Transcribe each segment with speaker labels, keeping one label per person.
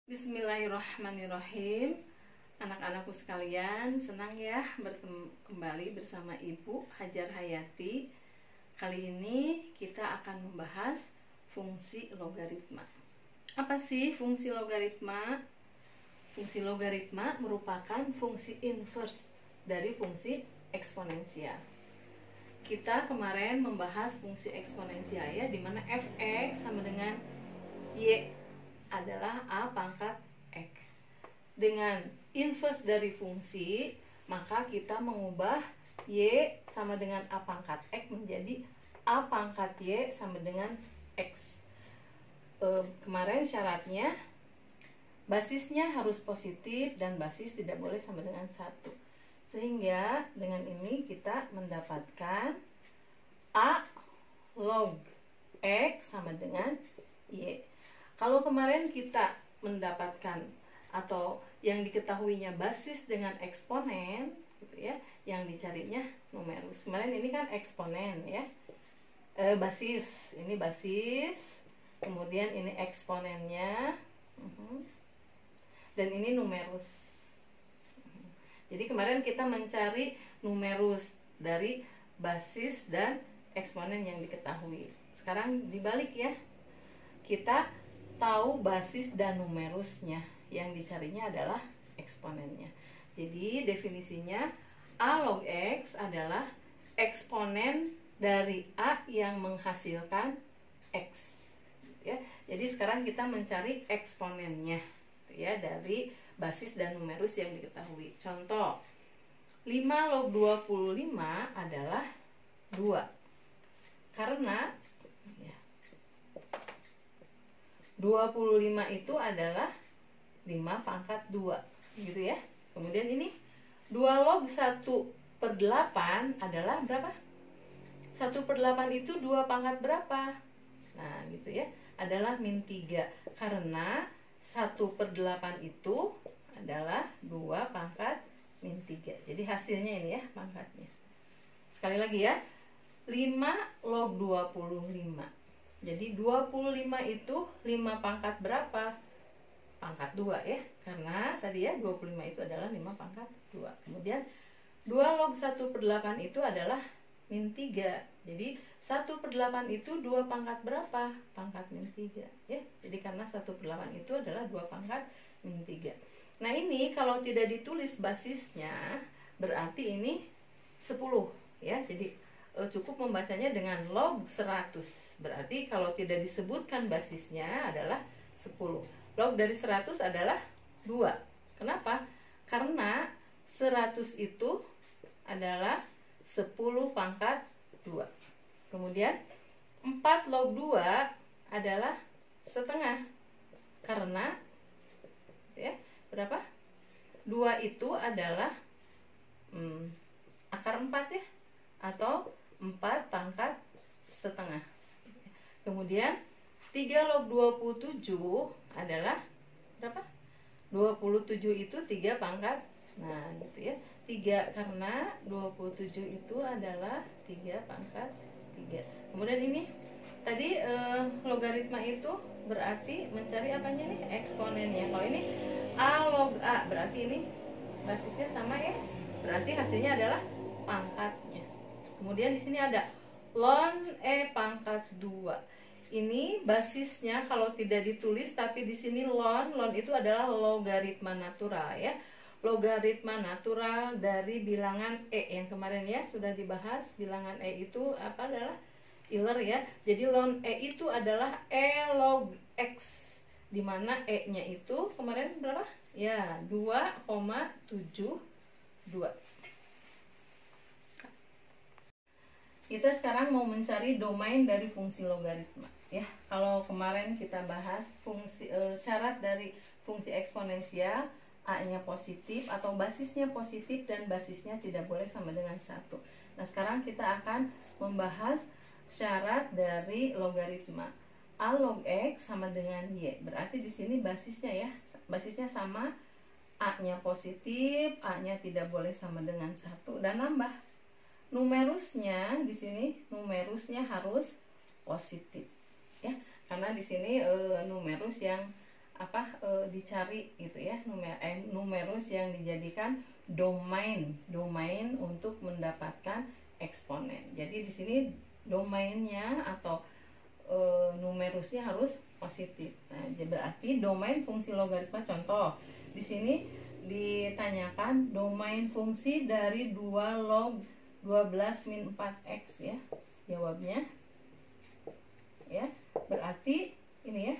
Speaker 1: Bismillahirrahmanirrahim. Anak-anakku sekalian, senang ya bertemu kembali bersama Ibu Hajar Hayati. Kali ini kita akan membahas fungsi logaritma. Apa sih fungsi logaritma? Fungsi logaritma merupakan fungsi inverse dari fungsi eksponensial. Kita kemarin membahas fungsi eksponensial ya, dimana fx sama dengan y adalah a pangkat x. Dengan inverse dari fungsi, maka kita mengubah y sama dengan a pangkat x menjadi a pangkat y sama dengan x. Kemarin syaratnya basisnya harus positif dan basis tidak boleh sama dengan 1. Sehingga dengan ini kita mendapatkan a log x sama dengan y. Kalau kemarin kita mendapatkan atau yang diketahuinya basis dengan eksponen gitu ya, yang dicarinya numerus. Kemarin ini kan eksponen ya, basis, ini basis, kemudian ini eksponennya, dan ini numerus. Jadi kemarin kita mencari numerus dari basis dan eksponen yang diketahui. Sekarang dibalik ya, kita tahu basis dan numerusnya, yang dicarinya adalah eksponennya. Jadi definisinya a log x adalah eksponen dari a yang menghasilkan x ya. Jadi sekarang kita mencari eksponennya ya, dari basis dan numerus yang diketahui. Contoh, 5 log 25 adalah 2. Karena 25 itu adalah 5 pangkat 2 gitu ya. Kemudian ini 2 log 1/8 adalah berapa? 1/8 itu 2 pangkat berapa? Nah gitu ya, adalah min 3. Karena 1/8 itu adalah 2 pangkat min 3. Jadi hasilnya ini ya, pangkatnya. Sekali lagi ya, 5 log 25. Jadi 25 itu 5 pangkat berapa? Pangkat 2 ya. Karena tadi ya 25 itu adalah 5 pangkat 2. Kemudian 2 log 1/8 itu adalah min 3. Jadi 1/8 itu 2 pangkat berapa? Pangkat min 3 ya. Jadi karena 1/8 itu adalah 2 pangkat min 3. Nah ini kalau tidak ditulis basisnya, berarti ini 10 ya. Jadi cukup membacanya dengan log 100. Berarti kalau tidak disebutkan basisnya adalah 10. Log dari 100 adalah 2. Kenapa? Karena 100 itu adalah 10 pangkat 2. Kemudian 4 log 2 adalah setengah. Karena ya, berapa? 2 itu adalah akar 4 ya, atau 4 pangkat setengah. Kemudian 3 log 27 adalah berapa? 27 itu 3 pangkat. Nah gitu ya, 3 karena 27 itu adalah 3 pangkat 3. Kemudian ini tadi logaritma itu berarti mencari apanya nih? Eksponennya. Kalau ini a log a, berarti ini basisnya sama ya. Berarti hasilnya adalah pangkatnya. Kemudian di sini ada ln e pangkat 2. Ini basisnya kalau tidak ditulis, tapi di sini ln itu adalah logaritma natural ya. Logaritma natural dari bilangan e yang kemarin ya sudah dibahas. Bilangan e itu apa? Adalah Euler ya. Jadi ln e itu adalah e log x, di mana e-nya itu kemarin berapa? Ya, 2,72. Kita sekarang mau mencari domain dari fungsi logaritma ya. Kalau kemarin kita bahas fungsi syarat dari fungsi eksponensial, a-nya positif atau basisnya positif dan basisnya tidak boleh sama dengan 1. Nah, sekarang kita akan membahas syarat dari logaritma. A log x sama dengan y. Berarti di sini basisnya ya, basisnya sama, a-nya positif, a-nya tidak boleh sama dengan 1 dan nambah. Numerusnya di sini numerusnya harus positif ya, karena di sini numerus yang dicari gitu ya, numerus yang dijadikan domain untuk mendapatkan eksponen. Jadi di sini domainnya atau numerusnya harus positif. Nah, berarti domain fungsi logaritma, contoh di sini ditanyakan domain fungsi dari 2 log 12 min 4x ya. Jawabnya ya, berarti ini ya,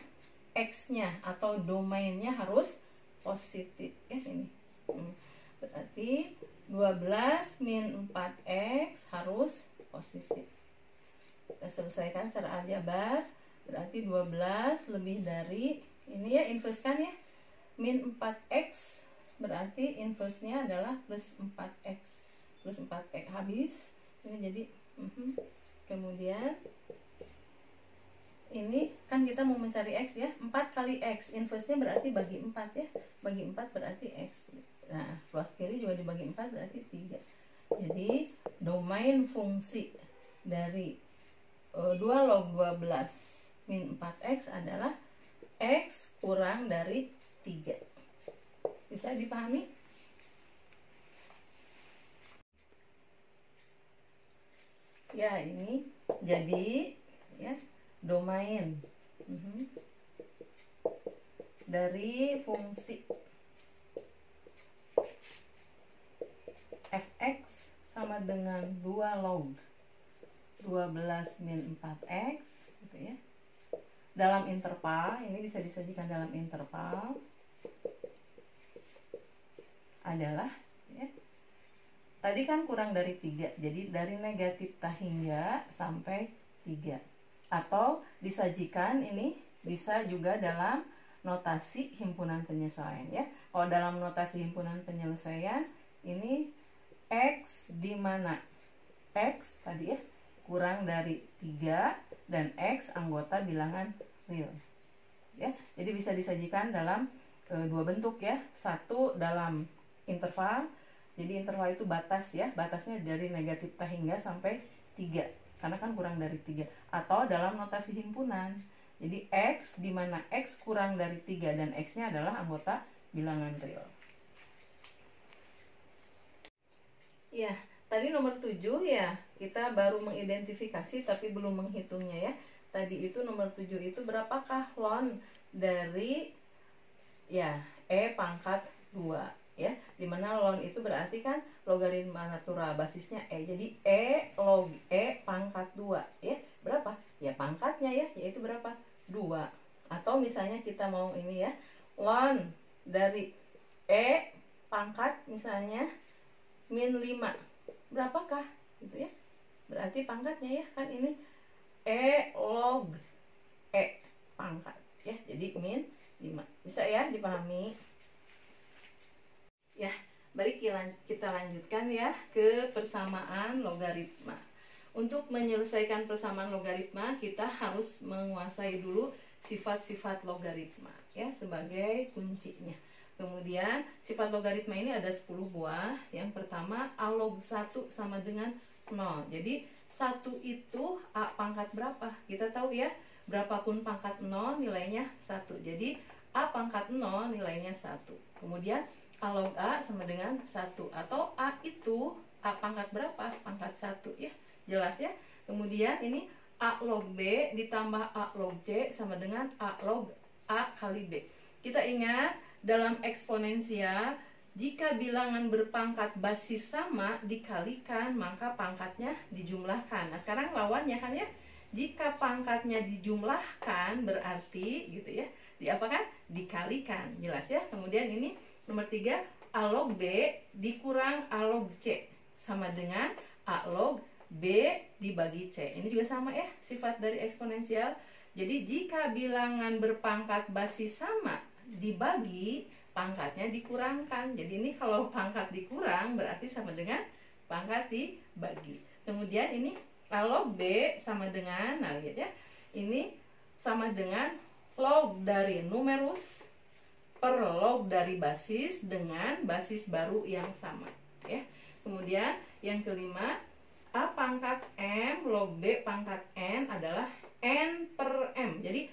Speaker 1: x-nya atau domainnya harus positif ya ini. Berarti 12 min 4x harus positif. Kita selesaikan secara aljabar. Berarti 12 lebih dari ini ya, inverse kan ya, min 4x berarti inverse-nya adalah plus 4x. Plus 4x habis. Ini jadi kemudian ini kan kita mau mencari x ya, 4 kali x, inverse-nya berarti bagi 4 ya. Bagi 4 berarti x. Nah, ruas kiri juga dibagi 4 berarti 3. Jadi domain fungsi dari 2 log 12 min 4x adalah x kurang dari 3. Bisa dipahami? Ya, ini jadi ya domain dari fungsi fx sama dengan 2 log 12 min 4x gitu ya. Dalam interval, ini bisa disajikan dalam interval adalah ya, tadi kan kurang dari 3, jadi dari negatif hingga sampai 3. Atau disajikan ini bisa juga dalam notasi himpunan penyesuaian ya. Kalau dalam notasi himpunan penyelesaian ini x di mana x tadi ya kurang dari 3 dan x anggota bilangan real ya. Jadi bisa disajikan dalam 2 bentuk ya. Satu dalam interval, jadi interval itu batas ya, batasnya dari negatif hingga sampai 3 karena kan kurang dari 3. Atau dalam notasi himpunan, jadi x di mana x kurang dari 3 dan x-nya adalah anggota bilangan real. Ya, tadi nomor 7 ya, kita baru mengidentifikasi tapi belum menghitungnya ya. Tadi itu nomor 7 itu berapakah ln dari ya e pangkat 2 ya, dimana ln itu berarti kan logaritma natural basisnya e, jadi e log e pangkat 2 ya. Berapa? Ya pangkatnya ya, yaitu berapa? 2. Atau misalnya kita mau ini ya, ln dari e pangkat misalnya min 5, berapakah gitu ya, berarti pangkatnya ya kan ini e log e pangkat ya, jadi min 5. Bisa ya dipahami ya. Mari kita lanjutkan ya ke persamaan logaritma. Untuk menyelesaikan persamaan logaritma kita harus menguasai dulu sifat-sifat logaritma ya sebagai kuncinya. Kemudian sifat logaritma ini ada 10 buah. Yang pertama a log 1 sama dengan 0. Jadi 1 itu a pangkat berapa? Kita tahu ya, berapapun pangkat 0 nilainya 1. Jadi a pangkat 0 nilainya 1. Kemudian a log a sama dengan 1. Atau a itu a pangkat berapa? Pangkat 1 ya. Jelas ya. Kemudian ini a log b ditambah a log c sama dengan a log a kali b. Kita ingat dalam eksponensial, jika bilangan berpangkat basis sama dikalikan, maka pangkatnya dijumlahkan. Nah, sekarang lawannya kan ya, jika pangkatnya dijumlahkan berarti gitu ya, diapakan? Dikalikan. Jelas ya. Kemudian ini nomor 3, a log b dikurang a log c sama dengan a log b dibagi c. Ini juga sama ya, sifat dari eksponensial. Jadi jika bilangan berpangkat basis sama dibagi, pangkatnya dikurangkan. Jadi ini kalau pangkat dikurang berarti sama dengan pangkat dibagi. Kemudian ini a log b sama dengan, nah lihat ya, ini sama dengan log dari numerus per log dari basis dengan basis baru yang sama ya. Kemudian yang kelima, a pangkat m log b pangkat n adalah n per m. Jadi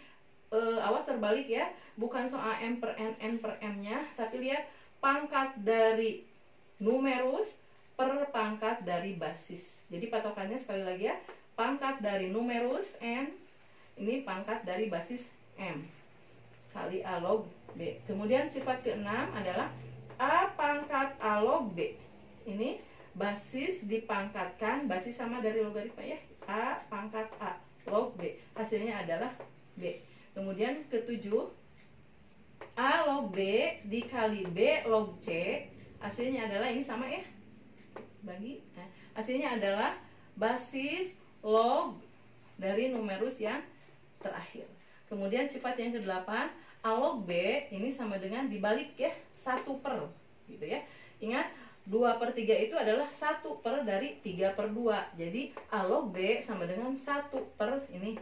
Speaker 1: awas terbalik ya, bukan soal M per N per M-nya, tapi lihat pangkat dari numerus per pangkat dari basis. Jadi patokannya sekali lagi ya, pangkat dari numerus N, ini pangkat dari basis M, kali A log B. Kemudian sifat keenam adalah A pangkat A log B. Ini basis dipangkatkan, basis sama dari logaritma ya, A pangkat A log B. Hasilnya adalah B. Kemudian ketujuh, A log B dikali B log C, hasilnya adalah ini sama ya, bagi. Nah, hasilnya adalah basis log dari numerus yang terakhir. Kemudian sifat yang kedelapan, A log B ini sama dengan dibalik ya, 1 per gitu ya. Ingat 2/3 itu adalah 1 per dari 3/2. Jadi A log B sama dengan 1 per ini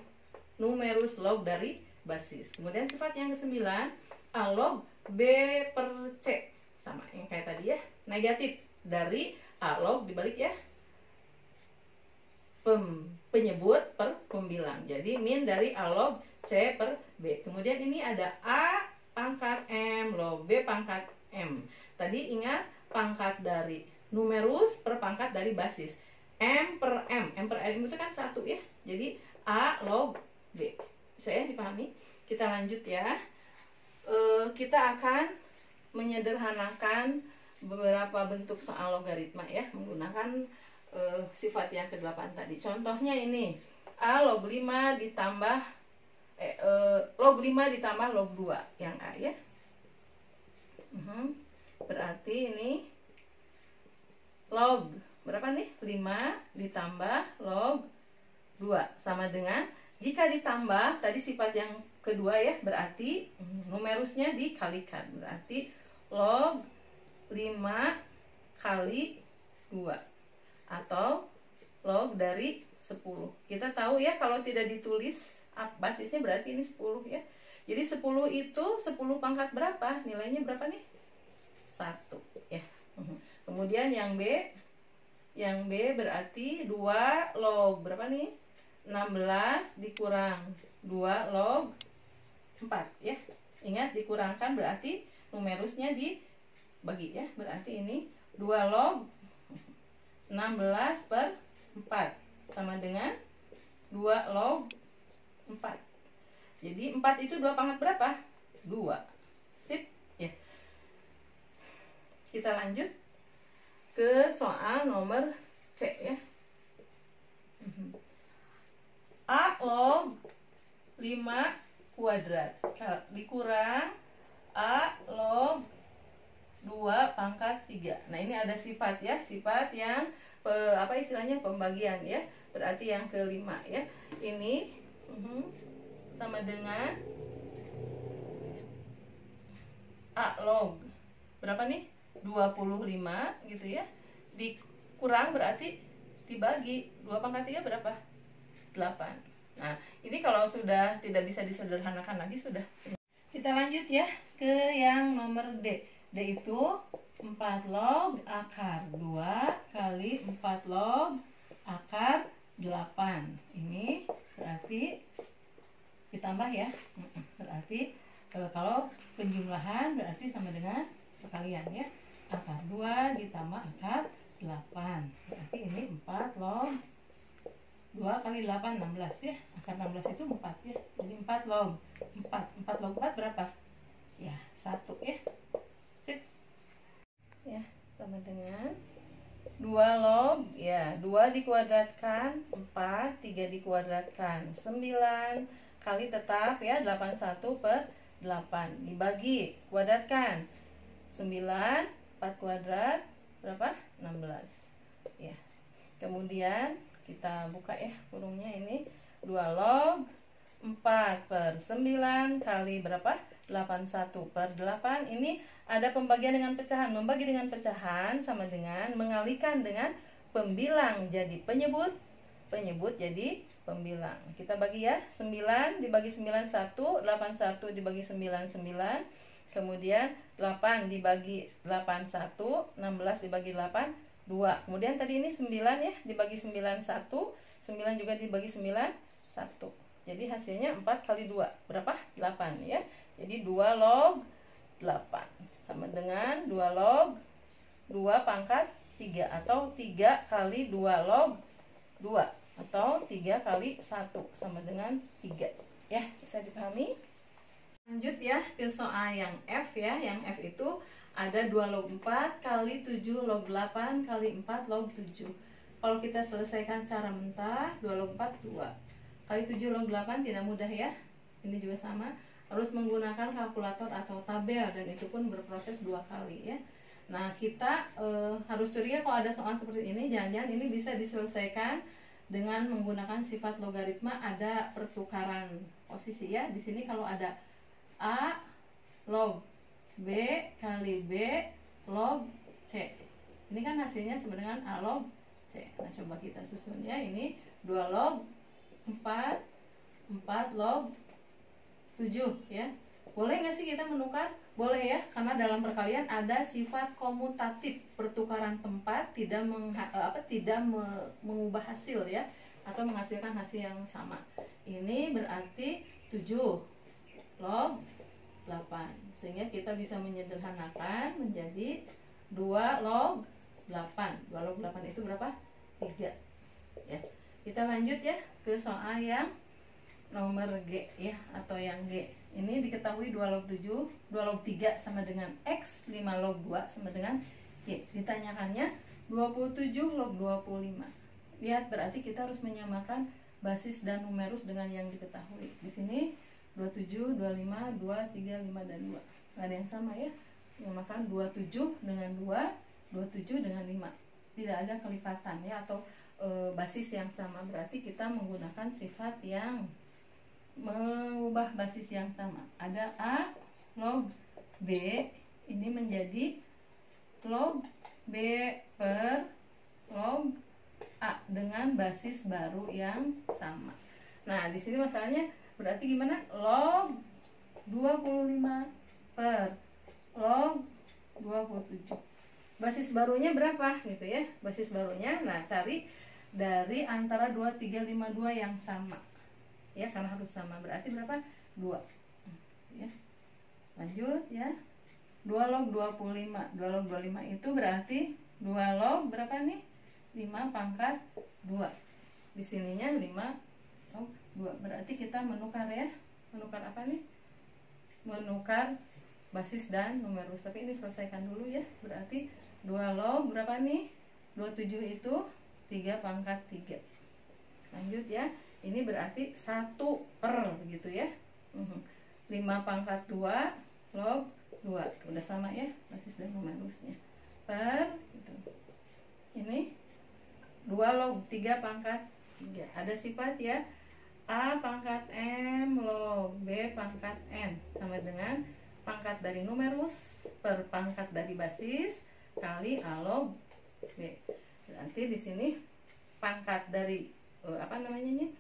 Speaker 1: numerus log dari basis. Kemudian sifat yang ke-9, A log B per C, sama yang kayak tadi ya, negatif dari A log dibalik ya, penyebut per pembilang. Jadi min dari A log C per B. Kemudian ini ada A pangkat M log B pangkat M. Tadi ingat pangkat dari numerus per pangkat dari basis. M per M itu kan 1 ya. Jadi A log B. Saya dipahami? Kita lanjut ya. Kita akan menyederhanakan beberapa bentuk soal logaritma ya, menggunakan sifat yang ke-8 tadi. Contohnya ini, A log 5 ditambah log 5 ditambah log 2 yang A ya. Berarti ini log berapa nih? 5 ditambah log 2 sama dengan, jika ditambah tadi sifat yang kedua ya, berarti numerusnya dikalikan. Berarti log 5 kali 2 atau log dari 10. Kita tahu ya, kalau tidak ditulis basisnya berarti ini 10 ya. Jadi 10 itu 10 pangkat berapa? Nilainya berapa nih? 1 ya. Kemudian yang B berarti 2 log berapa nih? 16 dikurang 2 log 4 ya. Ingat dikurangkan berarti numerusnya dibagi ya. Berarti ini 2 log 16 per 4 sama dengan 2 log 4. Jadi 4 itu 2 pangkat berapa? 2. Sip ya. Kita lanjut ke soal nomor C ya. A log 5 kuadrat dikurang A log 2 pangkat 3. Nah ini ada sifat ya, sifat yang apa istilahnya, pembagian ya. Berarti yang kelima ya. Ini sama dengan A log berapa nih? 25 gitu ya. Dikurang berarti dibagi 2 pangkat 3 berapa? 8. Nah, ini kalau sudah tidak bisa disederhanakan lagi sudah. Kita lanjut ya ke yang nomor D. D itu 4 log akar 2 kali 4 log akar 8. Ini berarti ditambah ya. Berarti kalau penjumlahan berarti sama dengan perkalian ya. Akar 2 ditambah akar 8. Berarti ini 4 log 2 kali 8, 16 ya. Akar 16 itu 4 ya. Jadi 4 log 4. 4 log 4 berapa? Ya, 1 ya. Sip. Ya, sama dengan 2 log, ya 2 dikuadratkan 4, 3 dikuadratkan 9, kali tetap ya 81 per 8. Dibagi, kuadratkan 9, 4 kuadrat berapa? 16 ya. Kemudian kita buka ya kurungnya, ini 2 log 4 per 9 kali berapa? 81 per 8. Ini ada pembagian dengan pecahan. Membagi dengan pecahan sama dengan mengalihkan dengan pembilang jadi penyebut, penyebut jadi pembilang. Kita bagi ya, 9 dibagi 9 1, 81 dibagi 9 9. Kemudian 8 dibagi 8 1, 16 dibagi 8 2. Kemudian tadi ini 9 ya, dibagi 9 1, 9 juga dibagi 9 1. Jadi hasilnya 4 kali 2 berapa? 8 ya. Jadi 2 log 8 sama dengan 2 log 2 pangkat 3 atau 3 kali 2 log 2 atau 3 kali 1 sama dengan 3 ya, bisa dipahami. Lanjut ya ke soal yang F ya. Yang F itu ada 2 log 4 kali 7 log 8 kali 4 log 7. Kalau kita selesaikan secara mentah, 2 log 4 2 kali 7 log 8 tidak mudah ya. Ini juga sama, harus menggunakan kalkulator atau tabel, dan itu pun berproses 2 kali ya. Nah, kita harus curiga kalau ada soal seperti ini, jangan-jangan ini bisa diselesaikan dengan menggunakan sifat logaritma, ada pertukaran posisi ya. Di sini kalau ada A log B kali B log C, ini kan hasilnya sama dengan A log C. Nah, coba kita susun ya. Ini 2 log 4 log 7 ya. Boleh nggak sih kita menukar? Boleh ya, karena dalam perkalian ada sifat komutatif, pertukaran tempat, tidak mengubah hasil ya, atau menghasilkan hasil yang sama. Ini berarti 7 log 8, sehingga kita bisa menyederhanakan menjadi 2 log 8. 2 log 8 itu berapa? 3 ya. Kita lanjut ya ke soal yang nomor G ya, atau yang G. Ini diketahui 2 log 7, 2 log 3 sama dengan X, 5 log 2 sama dengan Y. Ditanyakannya 27 log 25. Lihat, berarti kita harus menyamakan basis dan numerus dengan yang diketahui. Di sini 27, 25, 2, 3, 5, dan 2. Nggak ada yang sama ya. Menyamakan 27 dengan 2, 27 dengan 5. Tidak ada kelipatan ya, atau basis yang sama. Berarti kita menggunakan sifat yang mengubah basis yang sama. Ada A log B, ini menjadi log B per log A dengan basis baru yang sama. Nah, di sini masalahnya berarti gimana? Log 25 per log 27. Basis barunya berapa gitu ya? Basis barunya, nah cari dari antara 2, 3, 5, 2 yang sama ya, karena harus sama. Berarti berapa? 2 ya. Lanjut ya. 2 log 25. 2 log 25 itu berarti 2 log berapa nih? 5 pangkat 2. Di sininya 5 log 2. Berarti kita menukar ya. Menukar apa nih? Menukar basis dan numerus. Tapi ini selesaikan dulu ya. Berarti 2 log berapa nih? 27 itu 3 pangkat 3. Lanjut ya. Ini berarti 1 per gitu ya. 5 pangkat 2 log 2. Udah sama ya basis dan numerusnya. Per gitu. Ini 2 log 3 pangkat 3. Ada sifat ya. A pangkat M log B pangkat N sama dengan pangkat dari numerus per pangkat dari basis kali A log B. Berarti di sini pangkat dari apa namanya nih?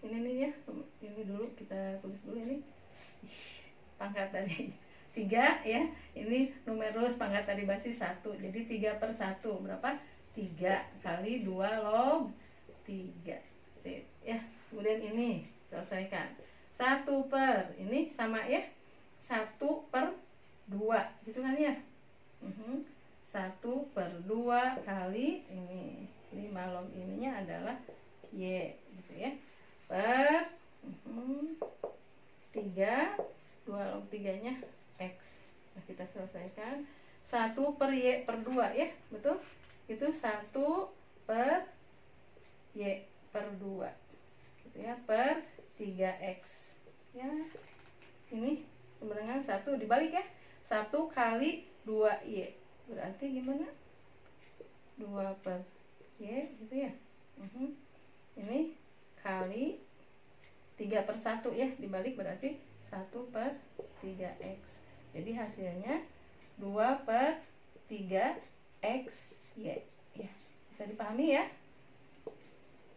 Speaker 1: Ini nih ya. Ini dulu kita tulis dulu ini. Pangkat dari 3 ya. Ini numerus pangkat dari basis 1. Jadi 3 per 1 berapa? 3 kali 2 log 3. Sip ya. Kemudian ini selesaikan. 1 per ini sama ya. 1 per 2 gitu kan ya. 1 per 2 kali ini 5 log ininya adalah Y gitu ya, per 3, 2 log 3 nya X. Nah, kita selesaikan. 1 per Y per 2 ya, betul? Itu 1 per Y per 2 gitu ya, per 3X ya. Ini sebenarnya 1 dibalik ya, 1 kali 2Y berarti gimana? 2 per Y gitu ya. Ini kali 3 per 1 ya, dibalik berarti 1 per 3X. Jadi hasilnya 2 per 3X Y ya. Bisa dipahami ya.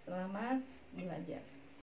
Speaker 1: Selamat belajar.